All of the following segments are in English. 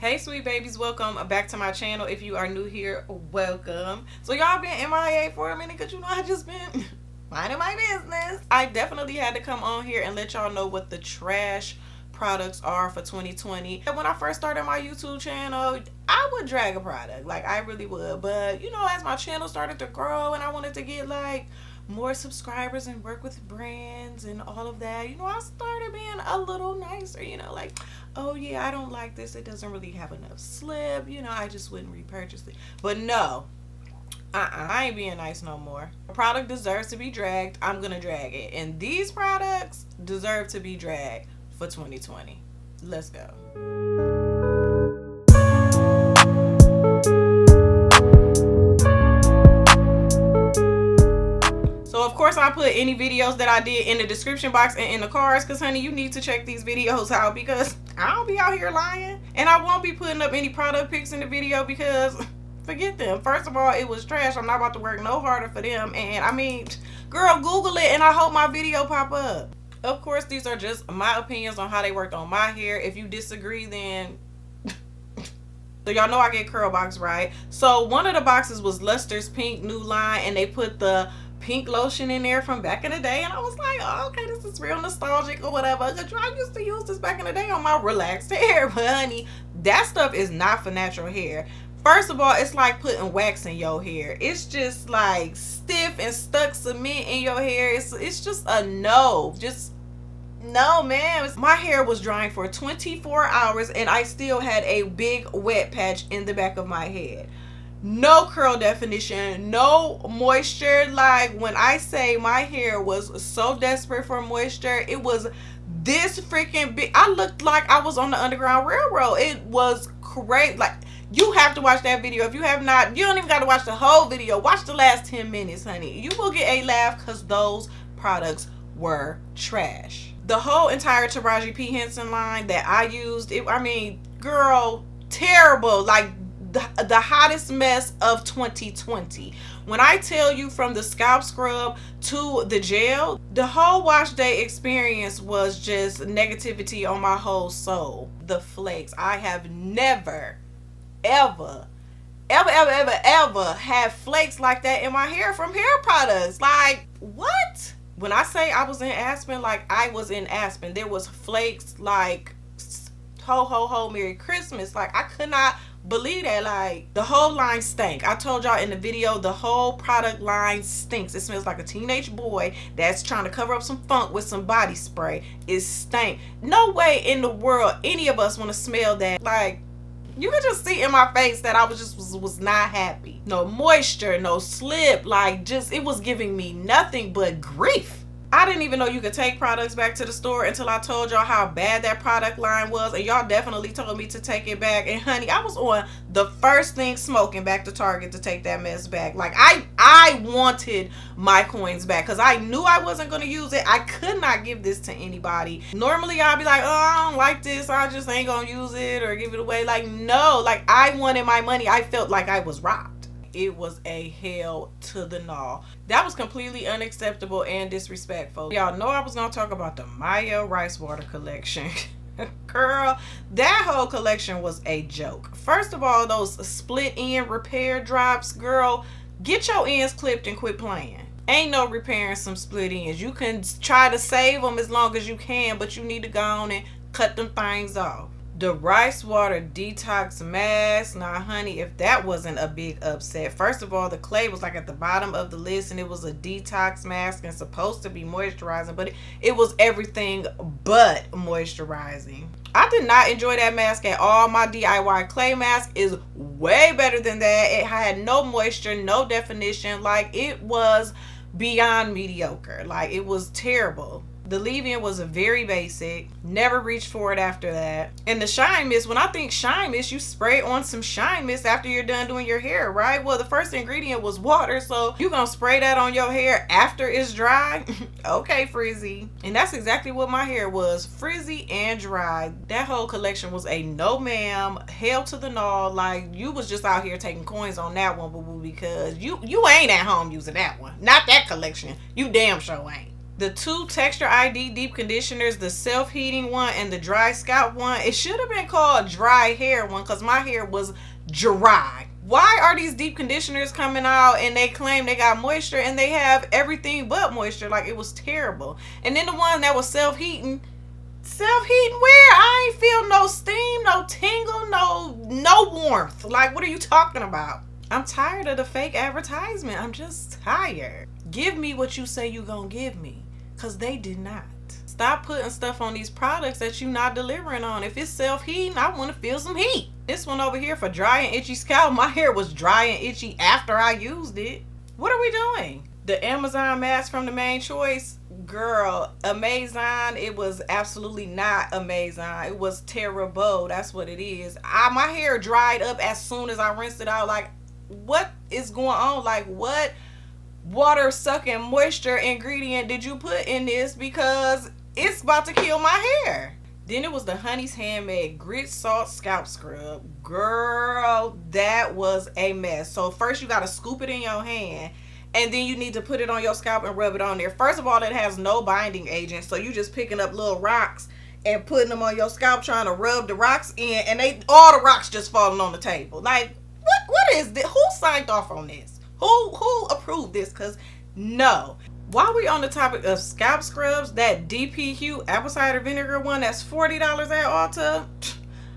Hey sweet babies, welcome back to my channel. If you are new here, welcome. So y'all been MIA for a minute because you know I just been minding my business. I definitely had to come on here and let y'all know what the trash products are for 2020. When I first started my YouTube channel, I would drag a product, like I really would. But you know, as my channel started to grow and I wanted to get like more subscribers and work with brands and all of that, you know, I started being a little nicer, you know, like, oh yeah, I don't like this, it doesn't really have enough slip, you know, I just wouldn't repurchase it. But no, I ain't being nice no more. A product deserves to be dragged, I'm gonna drag it, and these products deserve to be dragged for 2020. Let's go. So of course I put any videos that I did in the description box and in the cards, because honey, you need to check these videos out because I don't be out here lying. And I won't be putting up any product pics in the video because forget them. First of all, it was trash. I'm not about to work no harder for them. And I mean, girl, Google it and I hope my video pop up. Of course, these are just my opinions on how they worked on my hair. If you disagree, then so y'all know I get curl box, right? So one of the boxes was Luster's Pink New Line, and they put the pink lotion in there from back in the day, and I was like, oh, okay, this is real nostalgic or whatever. I used to use this back in the day on my relaxed hair, but honey, that stuff is not for natural hair. First of all, it's like putting wax in your hair. It's just like stiff and stuck cement in your hair. It's just a no. Just no, man. My hair was drying for 24 hours and I still had a big wet patch in the back of my head. No curl definition, no moisture. Like when I say my hair was so desperate for moisture, it was this freaking big. I looked like I was on the Underground Railroad. It was crazy. Like, you have to watch that video. If you have not, you don't even got to watch the whole video. Watch the last 10 minutes, honey. You will get a laugh because those products were trash. The whole entire Taraji P Henson line that I used, I mean, girl, terrible. Like the hottest mess of 2020. When I tell you, from the scalp scrub to the gel, the whole wash day experience was just negativity on my whole soul. The flakes. I have never, ever had flakes like that in my hair from hair products. Like, what? When I say I was in Aspen, like I was in Aspen. There was flakes like ho ho ho Merry Christmas. Like, I could not believe that. Like, the whole line stank. I told y'all in the video, the whole product line stinks. It smells like a teenage boy that's trying to cover up some funk with some body spray. It stank. No way in the world any of us want to smell that. Like, you could just see in my face that I was not happy. No moisture, no slip. Like, just, it was giving me nothing but grief. I didn't even know you could take products back to the store until I told y'all how bad that product line was, and y'all definitely told me to take it back. And honey, I was on the first thing smoking back to Target to take that mess back. Like, I wanted my coins back because I knew I wasn't going to use it. I could not give this to anybody. Normally I'd be like, oh, I don't like this, I just ain't gonna use it or give it away. Like, no, like, I wanted my money. I felt like I was robbed. It was a hell to the gnaw. That was completely unacceptable and disrespectful. Y'all know I was gonna talk about the Maya Rice Water collection. Girl, that whole collection was a joke. First of all, those split end repair drops, girl, get your ends clipped and quit playing. Ain't no repairing some split ends. You can try to save them as long as you can, but you need to go on and cut them things off. The rice water detox mask. Now, honey, if that wasn't a big upset. First of all, the clay was like at the bottom of the list, and it was a detox mask and supposed to be moisturizing, but it was everything but moisturizing. I did not enjoy that mask at all. My DIY clay mask is way better than that. It had no moisture, no definition. Like, it was beyond mediocre. Like, it was terrible. The leave-in was very basic. Never reached for it after that. And the shine mist, when I think shine mist, you spray on some shine mist after you're done doing your hair, right? Well, the first ingredient was water, so you gonna spray that on your hair after it's dry? Okay, frizzy. And that's exactly what my hair was, frizzy and dry. That whole collection was a no ma'am, hell to the gnaw. Like, you was just out here taking coins on that one, boo-boo, because you ain't at home using that one. Not that collection. You damn sure ain't. The two Texture ID deep conditioners, the self-heating one and the dry scalp one, it should have been called dry hair one because my hair was dry. Why are these deep conditioners coming out and they claim they got moisture and they have everything but moisture? Like, it was terrible. And then the one that was self-heating where? I ain't feel no steam, no tingle, no warmth. Like, what are you talking about? I'm tired of the fake advertisement. I'm just tired. Give me what you say you gonna give me, because they did not. Stop putting stuff on these products that you're not delivering on. If it's self-heating, I want to feel some heat. This one over here for dry and itchy scalp, my hair was dry and itchy after I used it. What are we doing? The Amazon mask from the Main Choice, girl, amazing. It was absolutely not amazing. It was terrible. That's what it is. My hair dried up as soon as I rinsed it out. Like, what is going on? Like, what water sucking moisture ingredient did you put in this? Because it's about to kill my hair. Then it was the Honey's Handmade Grit Salt Scalp Scrub. Girl, that was a mess. So first you got to scoop it in your hand, and then you need to put it on your scalp and rub it on there. First of all, it has no binding agent, so you just picking up little rocks and putting them on your scalp, trying to rub the rocks in, and all the rocks just falling on the table. Like, what is this? Who signed off on this? Who approved this? Because no. While we on the topic of scalp scrubs, that DP Hue apple cider vinegar one that's $40 at Ulta,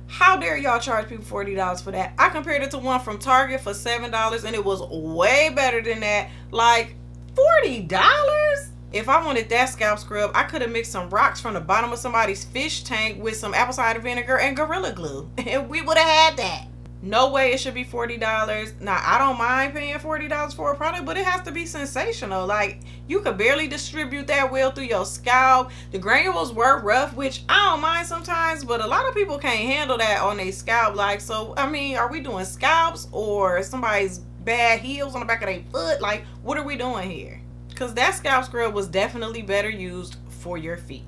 how dare y'all charge people $40 for that? I compared it to one from Target for $7 and it was way better than that. Like, $40? If I wanted that scalp scrub, I could have mixed some rocks from the bottom of somebody's fish tank with some apple cider vinegar and Gorilla Glue, and we would have had that. No way it should be $40. Now, I don't mind paying $40 for a product, but it has to be sensational. Like, you could barely distribute that well through your scalp. The granules were rough, which I don't mind sometimes, but a lot of people can't handle that on their scalp. Like, so, I mean, are we doing scalps or somebody's bad heels on the back of their foot? Like, what are we doing here? Because that scalp scrub was definitely better used for your feet.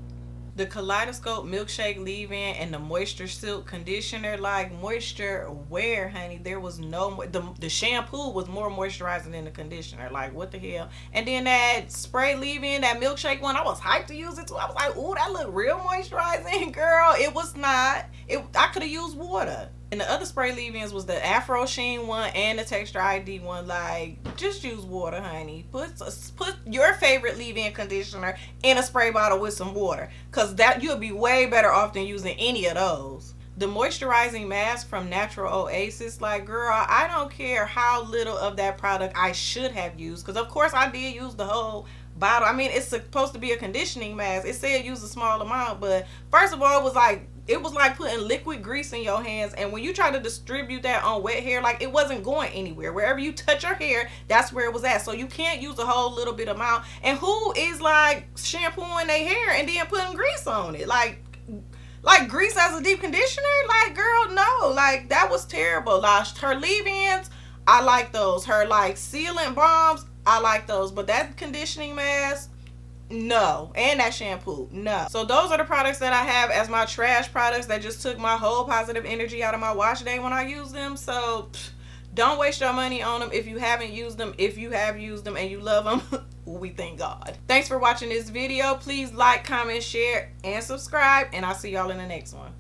The Kaleidoscope Milkshake Leave-In and the Moisture Silk Conditioner, like, moisture where, honey? There was no, the shampoo was more moisturizing than the conditioner. Like, what the hell? And then that spray leave-in, that milkshake one, I was hyped to use it too. I was like, ooh, that looked real moisturizing, girl. It was not. I could have used water. And the other spray leave-ins was the Afro Sheen one and the Texture ID one. Like, just use water, honey. Put your favorite leave-in conditioner in a spray bottle with some water, because that you'll be way better off than using any of those. The moisturizing mask from Natural Oasis, like, girl, I don't care how little of that product I should have used, because of course I did use the whole bottle. I mean, it's supposed to be a conditioning mask. It said use a small amount, but first of all, it was like putting liquid grease in your hands, and when you try to distribute that on wet hair, like, it wasn't going anywhere. Wherever you touch your hair, that's where it was at. So you can't use a whole little bit amount. And who is like shampooing their hair and then putting grease on it? Like grease as a deep conditioner? Like, girl, no. Like, that was terrible. Like, her leave-ins, I like those. Her like sealant balms, I like those. But that conditioning mask, no. And that shampoo, no. So those are the products that I have as my trash products that just took my whole positive energy out of my wash day when I use them. So don't waste your money on them if you haven't used them. If you have used them and you love them, we thank God. Thanks for watching this video. Please like, comment, share, and subscribe, and I'll see y'all in the next one.